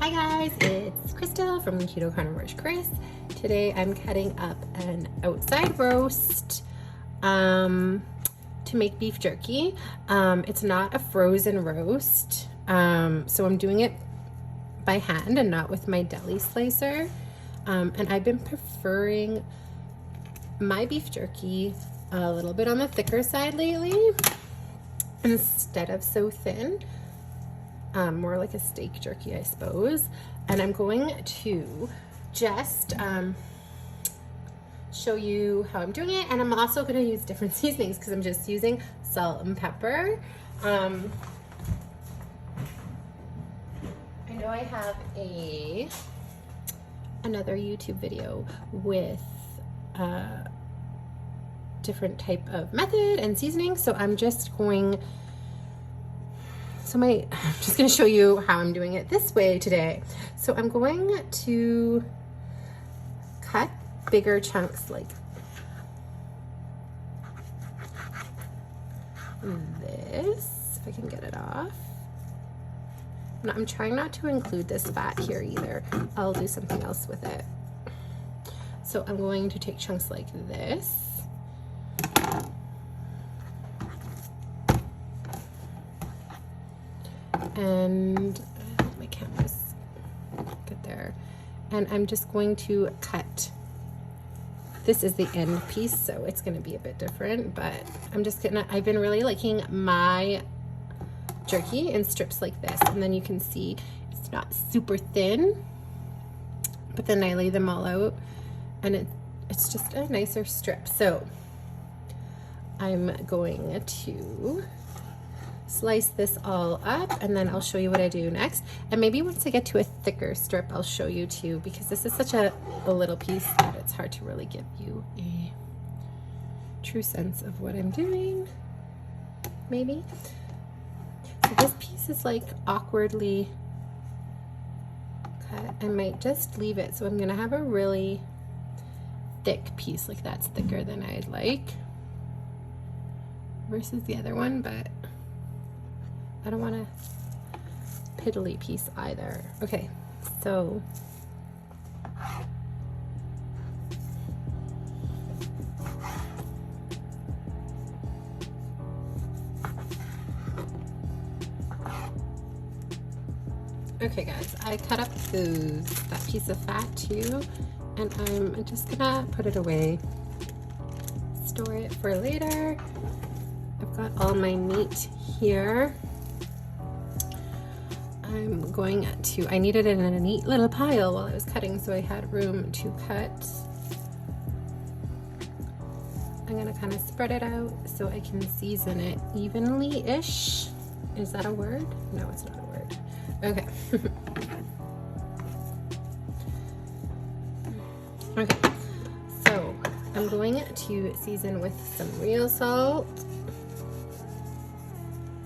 Hi guys, it's Crystal from Keto Carnivore Buns. Today I'm cutting up an outside roast to make beef jerky. It's not a frozen roast, so I'm doing it by hand and not with my deli slicer. And I've been preferring my beef jerky a little bit on the thicker side lately instead of so thin. More like a steak jerky, I suppose. And I'm going to just show you how I'm doing it. And I'm also going to use different seasonings because I'm just using salt and pepper. I know I have another YouTube video with different type of method and seasoning. So I'm just going I'm just going to show you how I'm doing it this way today. So I'm going to cut bigger chunks like this, if I can get it off. Now, I'm trying not to include this fat here either. I'll do something else with it. So I'm going to take chunks like this. And my camera's good there. And I'm just going to cut. This is the end piece, so it's going to be a bit different, but I've been really liking my jerky in strips like this, and then you can see it's not super thin, but then I lay them all out and it's just a nicer strip. So I'm going to slice this all up, and then I'll show you what I do next. And maybe once I get to a thicker strip, I'll show you too, because this is such a little piece that it's hard to really give you a true sense of what I'm doing, maybe. So this piece is like awkwardly cut. I might just leave it. So I'm gonna have a really thick piece, like that's thicker than I'd like versus the other one, but I don't want a piddly piece either. Okay, so okay guys, I cut up that piece of fat too, and I'm just gonna put it away, store it for later. I've got all my meat here. I needed it in a neat little pile while I was cutting, so I had room to cut. I'm gonna kind of spread it out so I can season it evenly-ish. Is that a word? No, it's not a word. Okay. Okay, so I'm going to season with some real salt,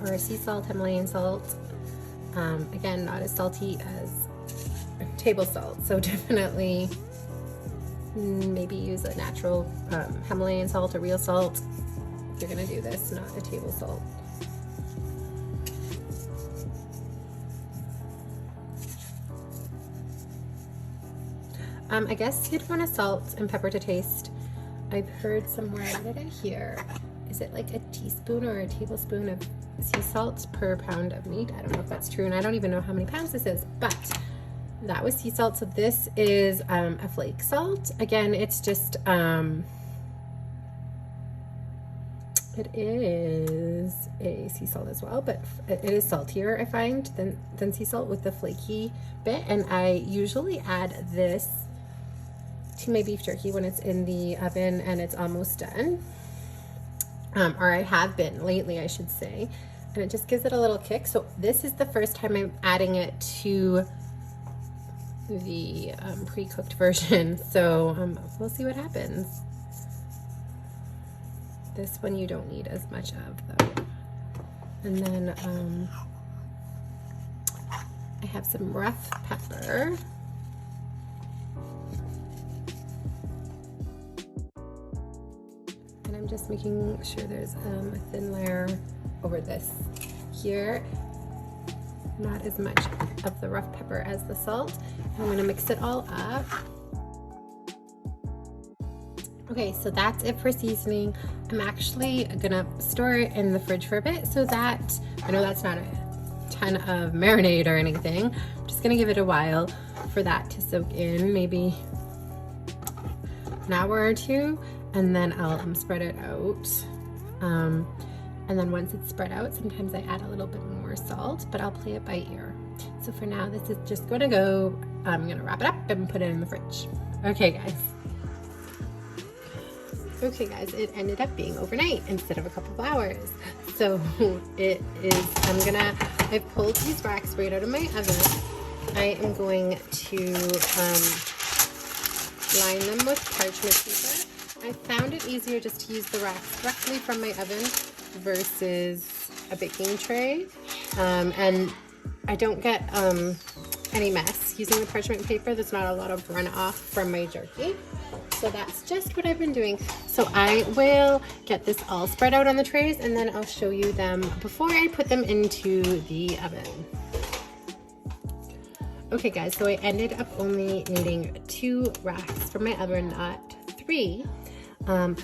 or sea salt, Himalayan salt. Again, not as salty as table salt, so definitely maybe use a natural Himalayan salt or real salt if you're gonna do this, not a table salt. I guess you'd want to salt and pepper to taste. I've heard somewhere, what did I hear? Is it like a teaspoon or a tablespoon of sea salt per pound of meat? I don't know if that's true, and I don't even know how many pounds this is, but that was sea salt. So this is a flake salt. Again, it's just it is a sea salt as well, but it is saltier, I find, than sea salt with the flaky bit. And I usually add this to my beef jerky when it's in the oven and it's almost done. Or I have been lately, I should say, and it just gives it a little kick. So this is the first time I'm adding it to the pre-cooked version, so we'll see what happens. This one you don't need as much of though. And then I have some rough pepper. And I'm just making sure there's a thin layer over this here. not as much of the rough pepper as the salt. I'm gonna mix it all up. Okay, so that's it for seasoning. I'm actually gonna store it in the fridge for a bit so that, I know that's not a ton of marinade or anything. I'm just gonna give it a while for that to soak in, maybe an hour or two, and then I'll spread it out. And then once it's spread out, sometimes I add a little bit more salt, but I'll play it by ear. So for now, this is just gonna go, I'm gonna wrap it up and put it in the fridge. Okay, guys. Okay, guys, it ended up being overnight instead of a couple of hours. So it is, I pulled these racks right out of my oven. I am going to line them with parchment paper. I found it easier just to use the racks directly from my oven versus a baking tray. And I don't get any mess using the parchment paper. There's not a lot of runoff from my jerky. So that's just what I've been doing. So I will get this all spread out on the trays and then I'll show you them before I put them into the oven. Okay guys, so I ended up only needing 2 racks from my oven, not 3. I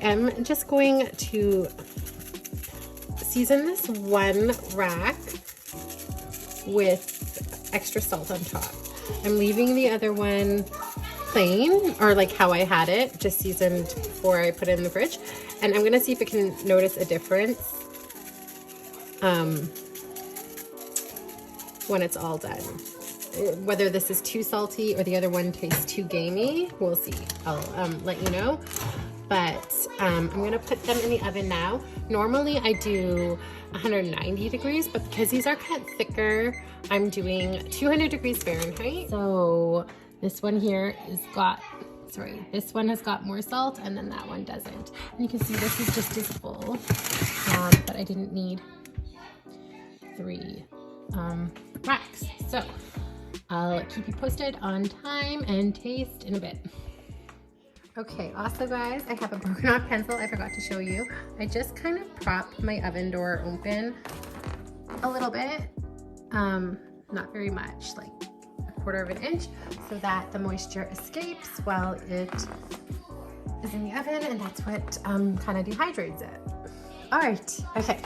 am just going to season this one rack with extra salt on top. I'm leaving the other one plain, or like how I had it, just seasoned before I put it in the fridge. And I'm gonna see if I can notice a difference when it's all done. Whether this is too salty or the other one tastes too gamey, we'll see. I'll let you know. But I'm gonna put them in the oven now. Normally I do 190 degrees, but because these are cut thicker, I'm doing 200 degrees Fahrenheit. So this one here this one has got more salt and then that one doesn't. And you can see this is just as full, but I didn't need 3 racks. So I'll keep you posted on time and taste in a bit. Okay, also guys, I have a broken off pencil I forgot to show you. I just kind of propped my oven door open a little bit, not very much, like 1/4 of an inch, so that the moisture escapes while it is in the oven, and that's what kind of dehydrates it. All right, okay.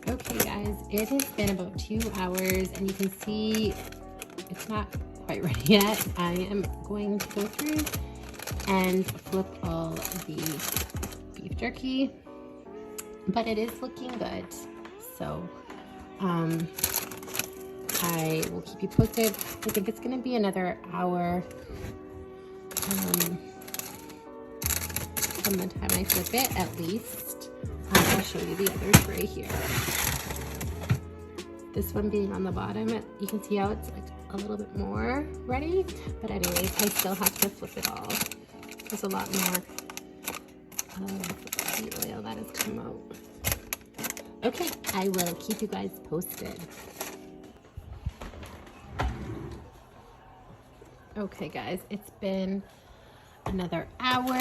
Okay guys, it has been about 2 hours and you can see it's not quite ready yet. I am going to go through and flip all the beef jerky, but it is looking good. So I will keep you posted. I think it's gonna be another hour from the time I flip it, at least. I'll show you the other tray here. This one being on the bottom, you can see how it's like a little bit more ready, but anyways, I still have to flip it all. There's a lot more the oil that has come out. Okay, I will keep you guys posted. Okay guys, it's been another hour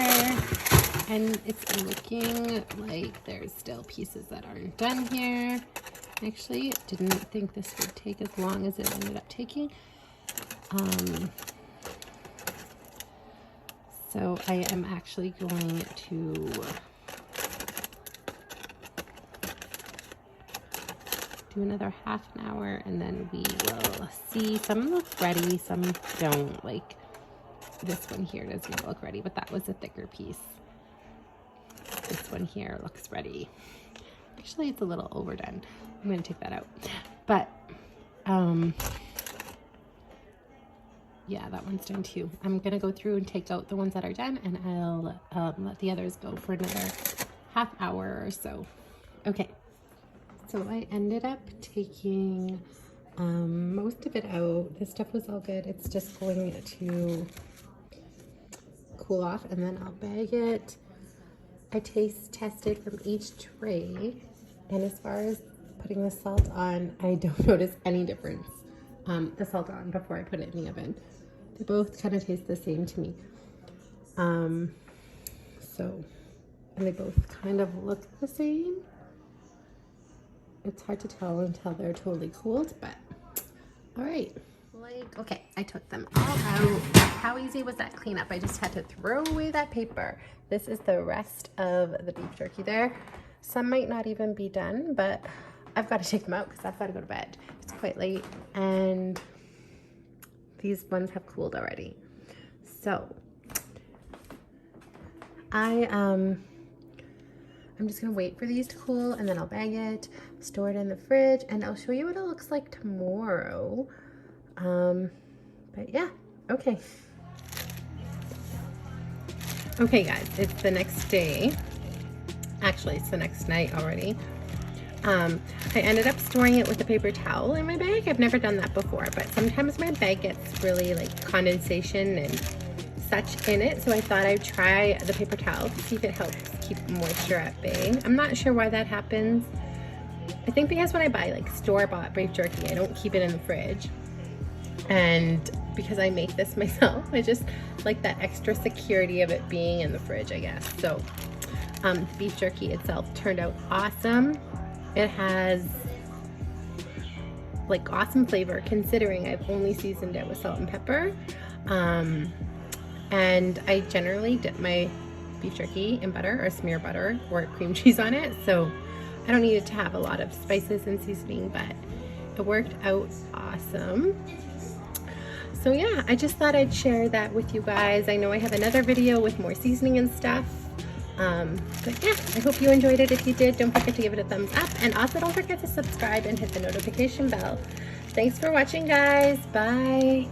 and it's looking like there's still pieces that aren't done here. Actually, didn't think this would take as long as it ended up taking. So I am actually going to do another ½ an hour and then we will see. Some look ready, some don't. Like this one here does not look ready, but that was a thicker piece. This one here looks ready. Actually, it's a little overdone. I'm going to take that out. But yeah, that one's done too. I'm going to go through and take out the ones that are done, and I'll let the others go for another ½ hour or so. Okay. So I ended up taking most of it out. This stuff was all good. It's just going to cool off, and then I'll bag it. I taste tested from each tray, and as far as putting the salt on, I don't notice any difference. The salt on before I put it in the oven. They both kind of taste the same to me. And they both kind of look the same. it's hard to tell until they're totally cooled, but all right. Like, okay, I took them all out. How easy was that cleanup? I just had to throw away that paper. This is the rest of the beef jerky there. Some might not even be done, but I've got to take them out because I've got to go to bed. It's quite late, and these buns have cooled already. So I'm just gonna wait for these to cool, and then I'll bag it, store it in the fridge, and I'll show you what it looks like tomorrow. But yeah, okay. Okay guys, it's the next day. Actually, it's the next night already. I ended up storing it with a paper towel in my bag. I've never done that before, but sometimes my bag gets really like condensation and such in it, so I thought I'd try the paper towel to see if it helps keep moisture at bay. I'm not sure why that happens. I think because when I buy like store-bought beef jerky, I don't keep it in the fridge, and because I make this myself, I just like that extra security of it being in the fridge, I guess. So the beef jerky itself turned out awesome. It has like awesome flavor considering I've only seasoned it with salt and pepper. And I generally dip my beef jerky in butter or smear butter or cream cheese on it, so I don't need it to have a lot of spices and seasoning, but it worked out awesome. So yeah, I just thought I'd share that with you guys. I know I have another video with more seasoning and stuff, but yeah, I hope you enjoyed it. If you did, don't forget to give it a thumbs up, and also don't forget to subscribe and hit the notification bell. Thanks for watching, guys. Bye.